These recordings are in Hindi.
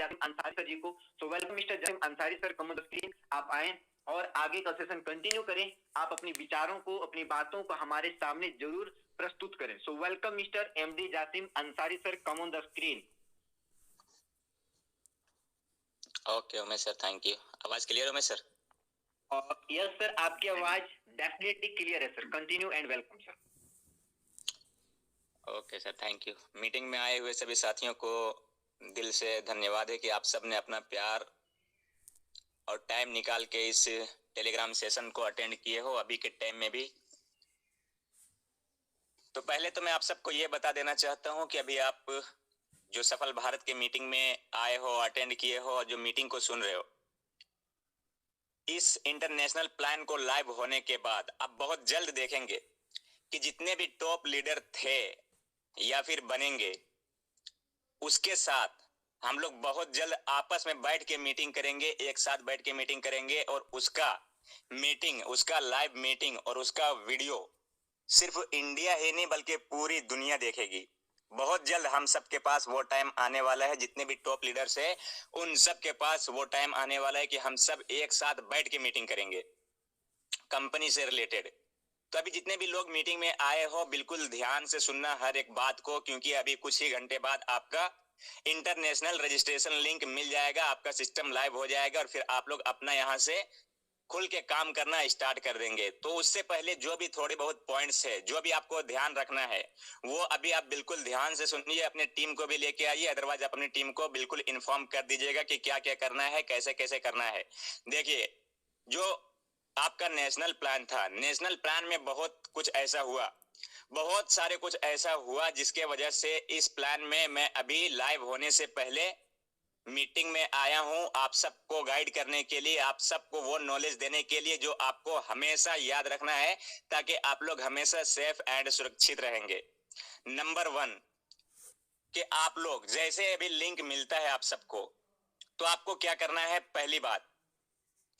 जासिम अंसारी सर जी को। So welcome mister Jasim Ansari sir, come on the screen, आप आए और आगे का सेशन कंटिन्यू करें। आप अपनी विचारों को, अपनी बातों को हमारे सामने जरूर प्रस्तुत करें। So welcome mister MD Jasim Ansari sir, come on the screen. Okay Umesh sir, thank you. आवाज क्लियर है उमेश सर? यस सर, आपकी आवाज डेफिनेटली क्लियर है sir. Continue and welcome sir. Okay sir, thank you. Meeting में आए हुए सभी साथियों को दिल से धन्यवाद है कि आप सबने अपना प्यार और टाइम निकाल के इस टेलीग्राम सेशन को अटेंड किए हो अभी के टाइम में भी। तो पहले तो मैं आप सबको ये बता देना चाहता हूं कि अभी आप जो सफल भारत के मीटिंग में आए हो, अटेंड किए हो, जो मीटिंग को सुन रहे हो, इस इंटरनेशनल प्लान को लाइव होने के बाद आप बहुत जल्द देखेंगे कि जितने भी टॉप लीडर थे या फिर बनेंगे, उसके साथ हम लोग बहुत जल्द आपस में बैठ के मीटिंग करेंगे, एक साथ बैठ के मीटिंग करेंगे और उसका लाइव मीटिंग और उसका वीडियो सिर्फ इंडिया ही नहीं बल्कि पूरी दुनिया देखेगी। बहुत जल्द हम सब के पास वो टाइम आने वाला है, जितने भी टॉप लीडर्स हैं उन सब के पास वो टाइम आने वाला है कि हम सब एक साथ बैठ के मीटिंग करेंगे कंपनी से रिलेटेड। तो अभी जितने भी लोग मीटिंग में आए हो, बिल्कुल ध्यान से सुनना हर एक बात को, क्योंकि अभी कुछ ही घंटे बाद आपका इंटरनेशनल रजिस्ट्रेशन लिंक मिल जाएगा, आपका सिस्टम लाइव हो जाएगा और फिर आप लोग अपना यहाँ से खुल के काम करना स्टार्ट कर देंगे। तो उससे पहले जो भी थोड़े बहुत पॉइंट्स है, जो भी आपको ध्यान रखना है, वो अभी आप बिल्कुल ध्यान से सुनिए, अपने टीम को भी लेके आइए, अदरवाइज अपनी टीम को बिल्कुल इन्फॉर्म कर दीजिएगा कि क्या क्या करना है, कैसे कैसे करना है। देखिए, जो आपका नेशनल प्लान था, नेशनल प्लान में बहुत कुछ ऐसा हुआ, बहुत सारे कुछ ऐसा हुआ जिसके वजह से इस प्लान में मैं अभी लाइव होने से पहले मीटिंग में आया हूं, आप सबको गाइड करने के लिए, आप सबको वो नॉलेज देने के लिए जो आपको हमेशा याद रखना है, ताकि आप लोग हमेशा सेफ एंड सुरक्षित रहेंगे। नंबर 1 कि आप लोग जैसे अभी लिंक मिलता है आप सबको, तो आपको क्या करना है, पहली बात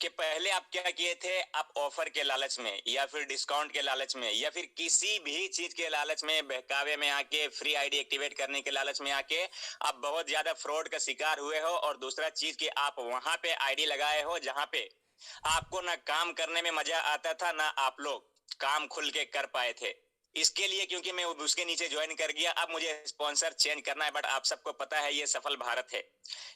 कि पहले आप क्या किए थे, आप ऑफर के लालच में या फिर डिस्काउंट के लालच में या फिर किसी भी चीज के लालच में, बहकावे में आके, फ्री आईडी एक्टिवेट करने के लालच में आके आप बहुत ज्यादा फ्रॉड का शिकार हुए हो। और दूसरा चीज कि आप वहां पे आईडी लगाए हो जहां पे आपको ना काम करने में मजा आता था, ना आप लोग काम खुल के कर पाए थे। इसके लिए क्योंकि मैं उसके नीचे ज्वाइन कर गया, अब मुझे स्पॉन्सर चेंज करना है। बट आप सबको पता है ये सफल भारत है,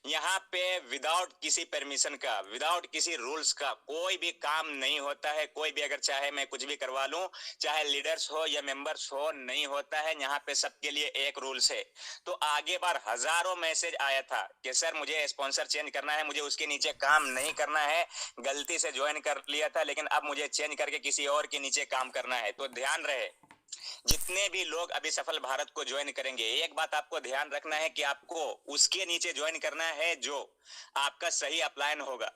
यहाँ पे विदाउट किसी परमिशन का, विदाउट किसी रूल्स का कोई भी काम नहीं होता है। कोई भी अगर चाहे मैं कुछ भी करवा लूं, चाहे लीडर्स हो या मेंबर्स हो, नहीं होता है। यहाँ पे सबके लिए एक रूल्स है। तो आगे बार हजारों मैसेज आया था कि सर मुझे स्पॉन्सर चेंज करना है, मुझे उसके नीचे काम नहीं करना है, गलती से ज्वाइन कर लिया था लेकिन अब मुझे चेंज करके किसी और के नीचे काम करना है। तो ध्यान रहे, जितने भी लोग अभी सफल भारत को ज्वाइन करेंगे, एक बात आपको ध्यान रखना है कि आपको उसके नीचे ज्वाइन करना है जो आपका सही अपलाइन होगा,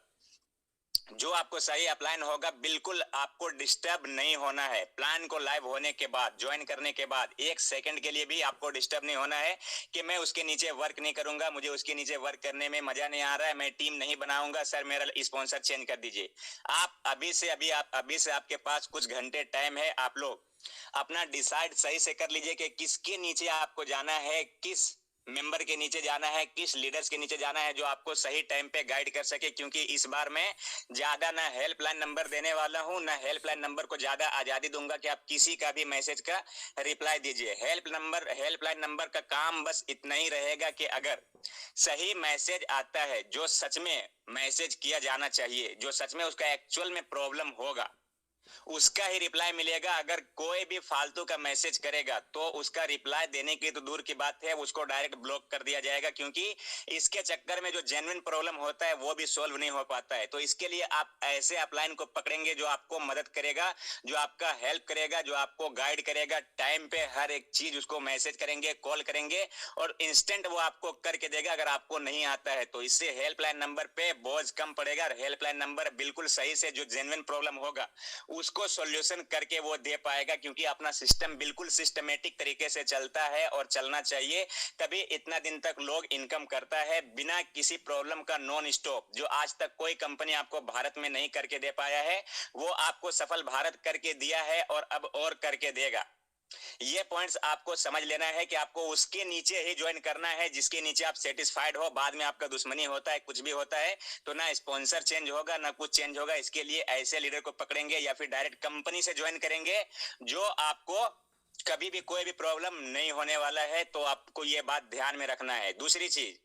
जो आपको सही अपलाइन होगा। बिल्कुल आपको डिस्टर्ब नहीं होना है। प्लान को लाइव होने के बाद, ज्वाइन करने के बाद एक सेकंड के लिए भी आपको डिस्टर्ब नहीं होना है कि मैं उसके नीचे वर्क नहीं करूंगा, मुझे उसके नीचे वर्क करने में मजा नहीं आ रहा है, मैं टीम नहीं बनाऊंगा, सर मेरा स्पॉन्सर चेंज कर दीजिए। आप अभी से आपके पास कुछ घंटे टाइम है, आप लोग अपना डिसाइड सही से कर लीजिए कि किसके नीचे आपको जाना है, किस मेंबर के नीचे जाना है, किस लीडर्स के नीचे जाना है जो आपको सही टाइम पे गाइड कर सके। क्योंकि इस बार मैं ज्यादा ना हेल्पलाइन नंबर देने वाला हूं, ना हेल्पलाइन नंबर को ज्यादा आजादी दूंगा कि आप किसी का भी मैसेज का रिप्लाई दीजिए। हेल्पलाइन नंबर का काम बस इतना ही रहेगा कि अगर सही मैसेज आता है, जो सच में मैसेज किया जाना चाहिए, जो सच में उसका एक्चुअल में प्रॉब्लम होगा, उसका ही रिप्लाई मिलेगा। अगर कोई भी फालतू का मैसेज करेगा तो उसका रिप्लाई देने की तो दूर की बात है, उसको डायरेक्ट ब्लॉक कर दिया जाएगा। क्योंकि इसके चक्कर में जो जेन्युइन प्रॉब्लम होता है वो भी सॉल्व नहीं हो पाता है। तो इसके लिए आप ऐसे अपलाइन को पकड़ेंगे जो आपको मदद करेगा, जो आपका हेल्प करेगा, जो आपको गाइड करेगा। टाइम पे हर एक चीज उसको मैसेज करेंगे, कॉल करेंगे और इंस्टेंट वो आपको करके देगा अगर आपको नहीं आता है तो। इससे हेल्पलाइन नंबर पे बोझ कम पड़ेगा। हेल्पलाइन नंबर बिल्कुल सही से जो जेन्युइन प्रॉब्लम होगा उसको सॉल्यूशन करके वो दे पाएगा। क्योंकि अपना सिस्टम बिल्कुल सिस्टमेटिक तरीके से चलता है और चलना चाहिए, तभी इतना दिन तक लोग इनकम करता है बिना किसी प्रॉब्लम का, नॉन स्टॉप। जो आज तक कोई कंपनी आपको भारत में नहीं करके दे पाया है, वो आपको सफल भारत करके दिया है और अब और करके देगा। ये पॉइंट्स आपको समझ लेना है कि आपको उसके नीचे ही ज्वाइन करना है जिसके नीचे आप सेटिस्फाइड हो। बाद में आपका दुश्मनी होता है, कुछ भी होता है, तो ना स्पॉन्सर चेंज होगा ना कुछ चेंज होगा। इसके लिए ऐसे लीडर को पकड़ेंगे या फिर डायरेक्ट कंपनी से ज्वाइन करेंगे जो आपको कभी भी कोई भी प्रॉब्लम नहीं होने वाला है। तो आपको ये बात ध्यान में रखना है। दूसरी चीज,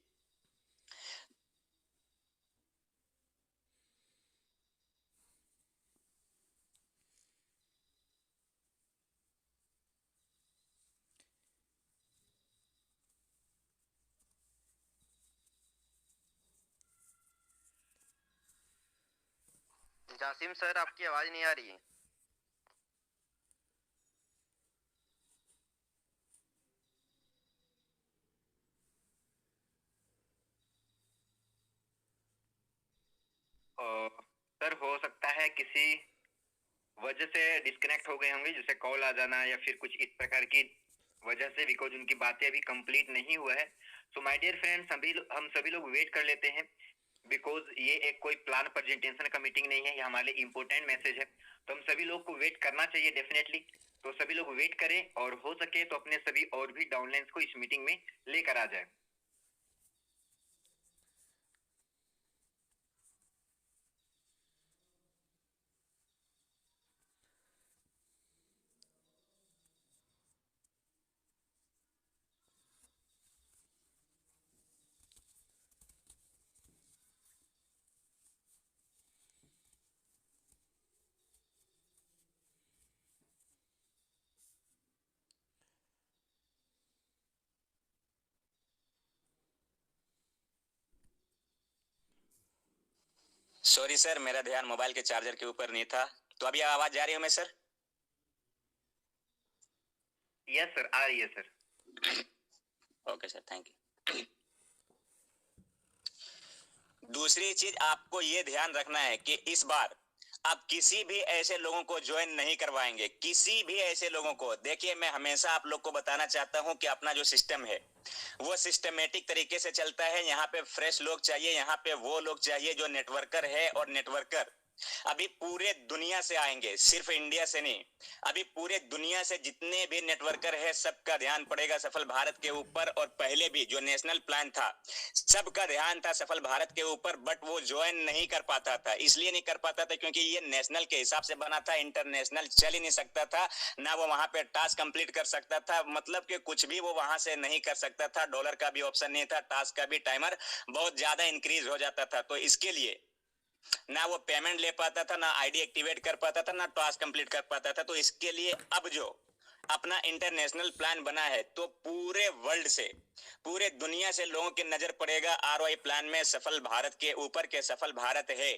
जासिम सर, आपकी आवाज नहीं आ रही है। सर हो सकता है किसी वजह से डिस्कनेक्ट हो गए होंगे, जैसे कॉल आ जाना या फिर कुछ इस प्रकार की वजह से, बिकॉज उनकी बातें अभी कंप्लीट नहीं हुआ है। सो माय डियर फ्रेंड्स, हम सभी लोग वेट कर लेते हैं, बिकॉज ये एक कोई प्लान प्रेजेंटेशन का मीटिंग नहीं है, ये हमारे लिए इंपॉर्टेंट मैसेज है। तो हम सभी लोग को वेट करना चाहिए डेफिनेटली। तो सभी लोग वेट करें और हो सके तो अपने सभी और भी डाउनलाइंस को इस मीटिंग में लेकर आ जाए। सॉरी सर, मेरा ध्यान मोबाइल के चार्जर के ऊपर नहीं था। तो अभी आवाज जा रही है मैं सर? यस सर, आ रही है sir. Okay sir, thank you. दूसरी चीज आपको ये ध्यान रखना है कि इस बार आप किसी भी ऐसे लोगों को ज्वाइन नहीं करवाएंगे, किसी भी ऐसे लोगों को। देखिए, मैं हमेशा आप लोग को बताना चाहता हूं कि अपना जो सिस्टम है वो सिस्टमेटिक तरीके से चलता है। यहाँ पे फ्रेश लोग चाहिए, यहाँ पे वो लोग चाहिए जो नेटवर्कर है। और नेटवर्कर अभी पूरे दुनिया से आएंगे, सिर्फ इंडिया से नहीं। अभी पूरे दुनिया से जितने भी नेटवर्कर है सबका ध्यान पड़ेगा सफल भारत के ऊपर। और पहले भी जो नेशनल प्लान था सबका ध्यान था सफल भारत के ऊपर, बट वो ज्वाइन नहीं कर पाता था। इसलिए नहीं कर पाता था क्योंकि ये नेशनल के हिसाब से बना था, इंटरनेशनल चल ही नहीं सकता था। ना वो वहां पे टास्क कंप्लीट कर सकता था, मतलब कि कुछ भी वो वहां से नहीं कर सकता था। डॉलर का भी ऑप्शन नहीं था, टास्क का भी टाइमर बहुत ज्यादा इंक्रीज हो जाता था। तो इसके लिए ना वो पेमेंट ले पाता था, ना आईडी एक्टिवेट कर पाता था, ना टास्क कंप्लीट कर पाता था। तो इसके लिए अब जो अपना इंटरनेशनल प्लान बना है तो पूरे वर्ल्ड से, पूरे दुनिया से लोगों की नजर पड़ेगा आरओआई प्लान में सफल भारत के ऊपर के सफल भारत है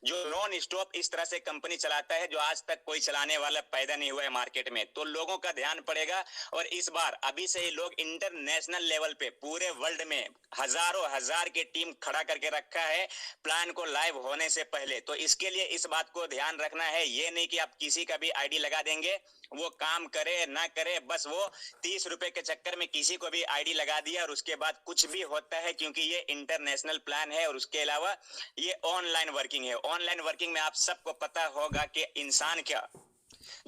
जो नॉन स्टॉप इस तरह से कंपनी चलाता है जो आज तक कोई चलाने वाला पैदा नहीं हुआ है मार्केट में। तो लोगों का ध्यान पड़ेगा। और इस बार अभी से ही लोग इंटरनेशनल लेवल पे पूरे वर्ल्ड में हजारों हजार की टीम खड़ा करके रखा है प्लान को लाइव होने से पहले। तो इसके लिए इस बात को ध्यान रखना है, ये नहीं कि आप किसी का भी आईडी लगा देंगे, वो काम करे ना करे, बस वो 30 रुपए के चक्कर में किसी को भी आईडी लगा दिया और उसके बाद कुछ भी होता है, क्योंकि ये इंटरनेशनल प्लान है। और उसके अलावा ये ऑनलाइन वर्किंग है। ऑनलाइन वर्किंग में आप सबको पता होगा कि इंसान क्या,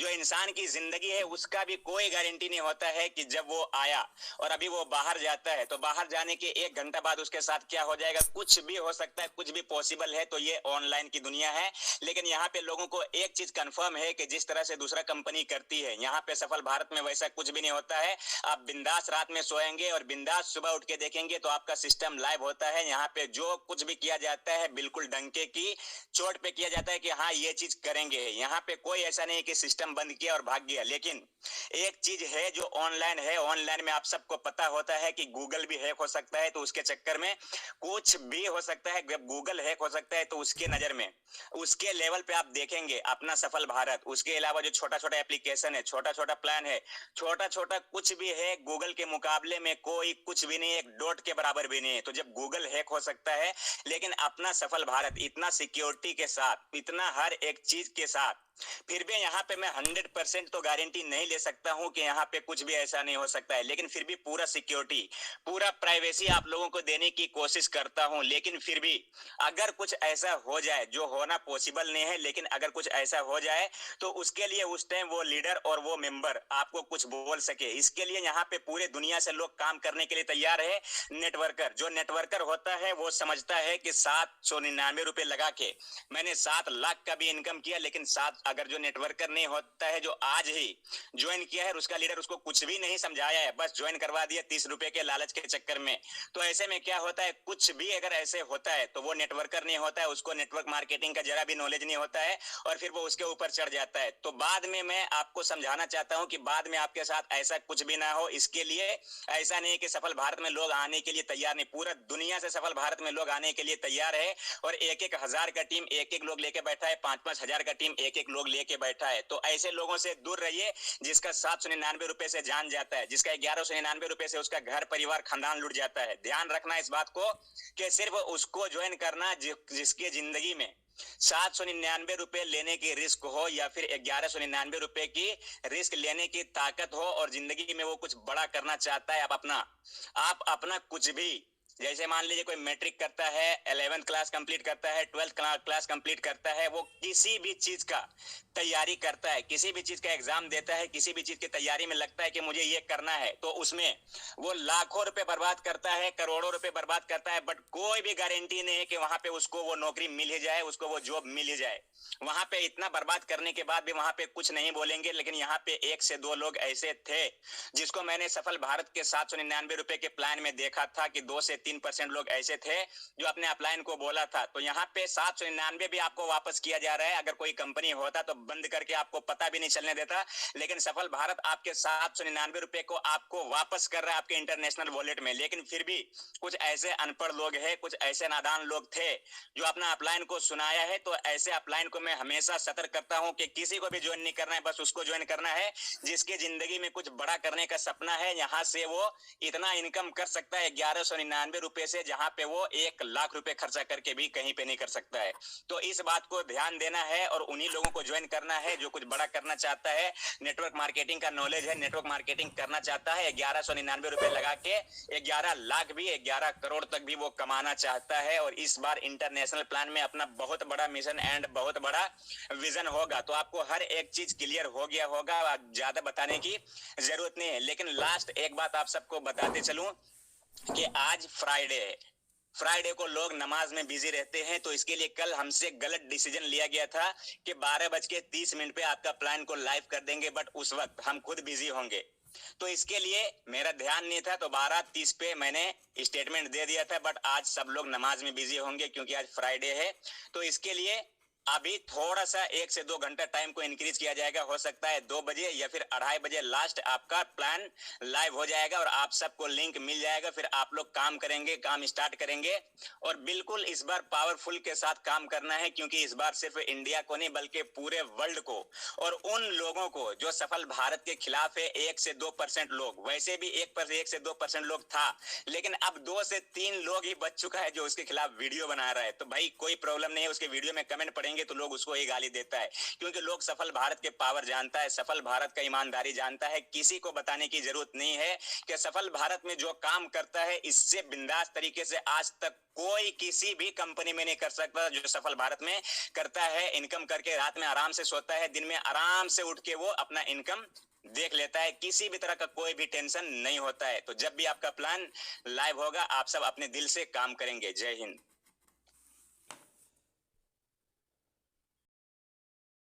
जो इंसान की जिंदगी है उसका भी कोई गारंटी नहीं होता है कि जब वो आया और अभी वो बाहर जाता है तो बाहर जाने के 1 घंटा बाद उसके साथ क्या हो जाएगा, कुछ भी हो सकता है, कुछ भी पॉसिबल है। तो ये ऑनलाइन की दुनिया है। लेकिन यहाँ पे लोगों को एक चीज कंफर्म है कि जिस तरह से दूसरा कंपनी करती है यहाँ पे सफल भारत में वैसा कुछ भी नहीं होता है। आप बिंदास रात में सोएंगे और बिंदास सुबह उठ के देखेंगे तो आपका सिस्टम लाइव होता है। यहाँ पे जो कुछ भी किया जाता है बिल्कुल डंके की चोट पे किया जाता है कि हाँ ये चीज करेंगे। यहाँ पे कोई ऐसा नहीं कि सिस्टम बंद किया और भाग गया। लेकिन एक चीज है जो ऑनलाइन है, ऑनलाइन में आप सबको पता होता है कि गूगल भी हैक हो सकता है, तो उसके चक्कर में कुछ भी हो सकता है। जब गूगल हैक हो सकता है तो उसके नजर में, उसके लेवल पे आप देखेंगे अपना सफल भारत। उसके अलावा जो छोटा छोटा एप्लीकेशन है, छोटा छोटा प्लान है, छोटा छोटा कुछ भी है, गूगल के मुकाबले में कोई कुछ भी नहीं, एक डॉट के बराबर भी नहीं है। तो जब गूगल हैक हो सकता है, लेकिन अपना सफल भारत इतना सिक्योरिटी के साथ, इतना हर एक चीज के साथ फिर भी यहाँ पे मैं 100% तो गारंटी नहीं ले सकता हूँ कि यहाँ पे कुछ भी ऐसा नहीं हो सकता है, लेकिन फिर भी पूरा सिक्योरिटी, पूरा प्राइवेसी आप लोगों को देने की कोशिश करता हूँ। लेकिन फिर भी अगर कुछ ऐसा हो जाए, जो होना पॉसिबल नहीं है, लेकिन अगर कुछ ऐसा हो जाए तो उसके लिए उस टाइम वो लीडर और वो मेंबर आपको कुछ बोल सके, इसके लिए यहाँ पे पूरे दुनिया से लोग काम करने के लिए तैयार है। नेटवर्कर, जो नेटवर्कर होता है वो समझता है कि 799 रुपए लगा के मैंने 7 लाख का भी इनकम किया, लेकिन साथ अगर जो नेटवर्कर नहीं होता है, जो आज ही ज्वाइन किया है, उसका लीडर उसको कुछ भी नहीं समझाया है, बस ज्वाइन करवा दिया 30 रुपए के लालच के चक्कर में, तो ऐसे में क्या होता है, कुछ भी अगर ऐसे होता है तो वो नेटवर्कर नहीं होता है, उसको नेटवर्क मार्केटिंग का जरा भी नॉलेज नहीं होता है और फिर वो उसके ऊपर चढ़ जाता है। तो बाद में मैं आपको समझाना चाहता हूं कि बाद में आपके साथ ऐसा कुछ भी ना हो। इसके लिए ऐसा नहीं कि सफल भारत में लोग आने के लिए तैयार नहीं, पूरा दुनिया से सफल भारत में लोग आने के लिए तैयार है और एक एक हजार का टीम एक एक लोग लेके बैठा है, 5-5 हजार का टीम एक एक लोग लेके बैठा है। तो ऐसे लोगों से दूर रहिए जिसका 799 रुपए से जान जाता है, जिसका 1199 रुपए से उसका घर परिवार खानदान लुट जाता है। ध्यान रखना इस बात को कि सिर्फ उसको ज्वाइन करना जिसकी जिंदगी में 799 रुपए लेने की रिस्क हो या फिर 1199 रुपए की रिस्क लेने की ताकत हो और जिंदगी में वो कुछ बड़ा करना चाहता है। आप अपना कुछ भी, जैसे मान लीजिए कोई मैट्रिक करता है, 11th क्लास कंप्लीट करता है, 12th क्लास कंप्लीट करता है, वो किसी भी चीज का तैयारी करता है, किसी भी चीज का एग्जाम देता है, किसी भी चीज की तैयारी में लगता है कि मुझे ये करना है, तो उसमें वो लाखों रुपए बर्बाद करता है, करोड़ों रुपए बर्बाद करता है, बट कोई भी गारंटी नहीं है कि वहां पे उसको वो नौकरी मिल ही जाए, उसको वो जॉब मिल ही जाए। वहां पे इतना बर्बाद करने के बाद भी वहां पे कुछ नहीं बोलेंगे। लेकिन यहाँ पे 1 से 2 लोग ऐसे थे जिसको मैंने सफल भारत के 799 रुपए के प्लान में देखा था कि 2 से 3% लोग ऐसे थे जो अपने अपलाइन को बोला था। तो यहाँ पे 799 भी आपको वापस किया जा रहा है। अगर कोई कंपनी होता तो बंद करके आपको पता भी नहीं चलने देता, लेकिन सफल भारत आपके 799 रुपए को आपको वापस कर रहा है आपके इंटरनेशनल वॉलेट में। लेकिन फिर भी कुछ ऐसे अनपढ़ लोग हैं, कुछ ऐसे नादान लोग थे जो अपना अपलाइन को सुनाया है। तो ऐसे अपलाइन को मैं हमेशा सतर्क करता हूं कि किसी को भी ज्वाइन नहीं करना है, बस उसको ज्वाइन करना है जिसकी जिंदगी में कुछ बड़ा करने का सपना है। यहाँ से वो इतना इनकम कर सकता है 1199 रुपए से, जहां पे वो 1 लाख रुपए खर्चा करके भी कहीं पे नहीं कर सकता है। तो इस बात को ध्यान देना है और उन्हीं लोगों को ज्वाइन करना है जो कुछ बड़ा करना चाहता है, नेटवर्क मार्केटिंग का नॉलेज है, नेटवर्क मार्केटिंग करना चाहता है, 1199 रुपए लगा के 11 लाख भी 11 करोड़ तक भी वो कमाना चाहता है। और इस बार इंटरनेशनल प्लान में अपना बहुत बड़ा मिशन एंड बहुत बड़ा विजन होगा। तो आपको हर एक चीज क्लियर हो गया होगा, ज्यादा बताने की जरूरत नहीं है। लेकिन लास्ट एक बात आप सबको बताते चलूं कि आज फ्राइडे है, फ्राइडे को लोग नमाज में बिजी रहते हैं। तो इसके लिए कल हमसे गलत डिसीजन लिया गया था कि 12:30 पे आपका प्लान को लाइव कर देंगे, बट उस वक्त हम खुद बिजी होंगे। तो इसके लिए मेरा ध्यान नहीं था, तो 12:30 पे मैंने स्टेटमेंट दे दिया था। बट आज सब लोग नमाज में बिजी होंगे क्योंकि आज फ्राइडे है। तो इसके लिए अभी थोड़ा सा 1 से 2 घंटा टाइम को इंक्रीज किया जाएगा। हो सकता है 2 बजे या फिर 2:30 बजे लास्ट आपका प्लान लाइव हो जाएगा और आप सबको लिंक मिल जाएगा। फिर आप लोग काम करेंगे, काम स्टार्ट करेंगे। और बिल्कुल इस बार पावरफुल के साथ काम करना है, क्योंकि इस बार सिर्फ इंडिया को नहीं बल्कि पूरे वर्ल्ड को और उन लोगों को जो सफल भारत के खिलाफ है 1 से 2% लोग, वैसे भी 1 से 2% लोग था, लेकिन अब 2 से 3 लोग ही बच चुका है जो उसके खिलाफ वीडियो बना रहा है। तो भाई कोई प्रॉब्लम नहीं है, उसके वीडियो में कमेंट पढ़ेंगे तो लोग उसको ही गाली देता है, क्योंकि लोग सफल भारत के पावर जानता है, सफल भारत का ईमानदारी जानता है। किसी को बताने की जरूरत नहीं है कि सफल भारत में जो काम करता है इससे बिंदास तरीके से आज तक कोई किसी भी कंपनी में नहीं कर सकता जो सफल भारत में करता है। इनकम करके रात में आराम से सोता है, दिन में आराम से उठ के वो अपना इनकम देख लेता है, किसी भी तरह का कोई भी टेंशन नहीं होता है। तो जब भी आपका प्लान लाइव होगा आप सब अपने दिल से काम करेंगे। जय हिंद।